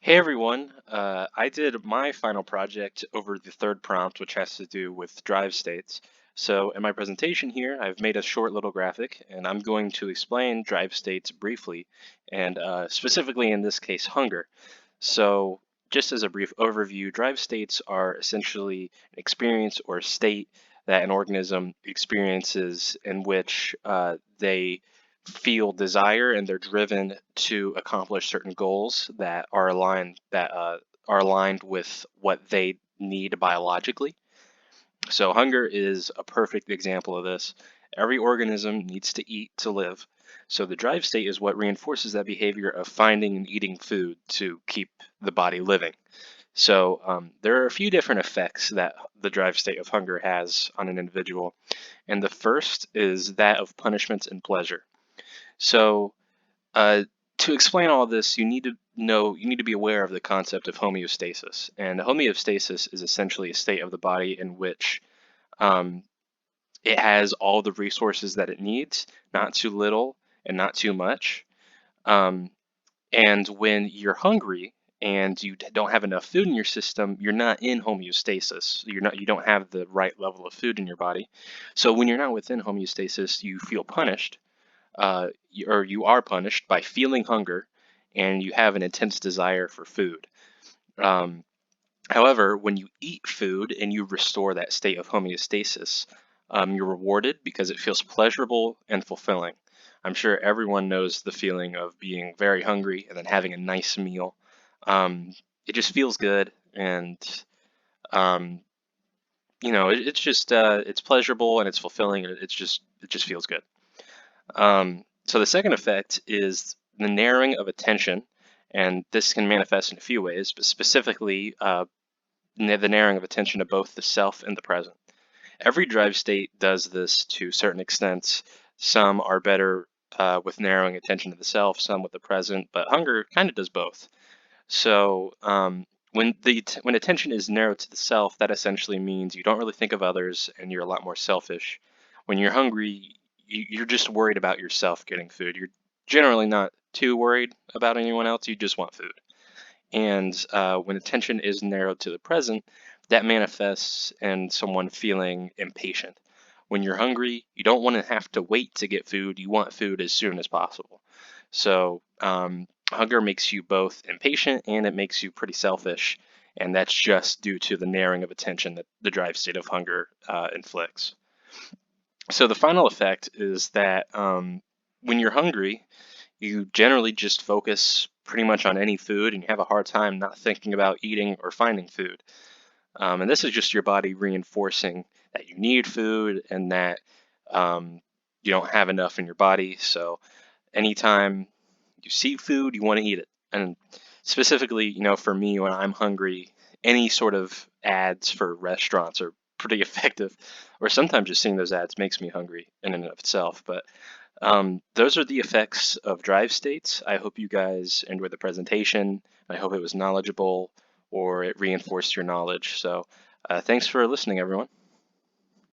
Hey everyone, I did my final project over the third prompt, which has to do with drive states. So in my presentation here, I've made a short little graphic, and I'm going to explain drive states briefly, and specifically in this case, hunger. So just as a brief overview, drive states are essentially an experience or state that an organism experiences in which they feel desire and they're driven to accomplish certain goals that are aligned with what they need biologically. So hunger is a perfect example of this. Every organism needs to eat to live. So the drive state is what reinforces that behavior of finding and eating food to keep the body living. So there are a few different effects that the drive state of hunger has on an individual. And the first is that of punishment and pleasure. So uh, to explain all this, you need to be aware of the concept of homeostasis. And homeostasis is essentially a state of the body in which um, it has all the resources that it needs, not too little and not too much. Um, and when you're hungry and you don't have enough food in your system, you're not in homeostasis. You don't have the right level of food in your body. So when you're not within homeostasis, you feel punished, or you are punished by feeling hunger, and you have an intense desire for food. Um, However, when you eat food and you restore that state of homeostasis, you're rewarded because it feels pleasurable and fulfilling. I'm sure everyone knows the feeling of being very hungry and then having a nice meal. It just feels good, and um, it's just it's pleasurable and it's fulfilling, and it just feels good. So the second effect is the narrowing of attention, and this can manifest in a few ways, but specifically the narrowing of attention to both the self and the present. Every drive state does this to certain extents. Some are better with narrowing attention to the self, some with the present, but hunger kind of does both. So when attention is narrowed to the self, that essentially means you don't really think of others and you're a lot more selfish. When you're hungry, you're just worried about yourself getting food. You're generally not too worried about anyone else. You just want food. And when attention is narrowed to the present, that manifests in someone feeling impatient. When you're hungry, you don't want to have to wait to get food. You want food as soon as possible. So hunger makes you both impatient and it makes you pretty selfish. And that's just due to the narrowing of attention that the drive state of hunger inflicts. So the final effect is that when you're hungry, you generally just focus pretty much on any food and you have a hard time not thinking about eating or finding food. And this is just your body reinforcing that you need food and that um, you don't have enough in your body. So anytime you see food, you want to eat it. And specifically, for me, when I'm hungry, any sort of ads for restaurants are pretty effective, or sometimes just seeing those ads makes me hungry in and of itself. But those are the effects of drive states. I hope you guys enjoyed the presentation. I hope it was knowledgeable or it reinforced your knowledge. So thanks for listening, everyone.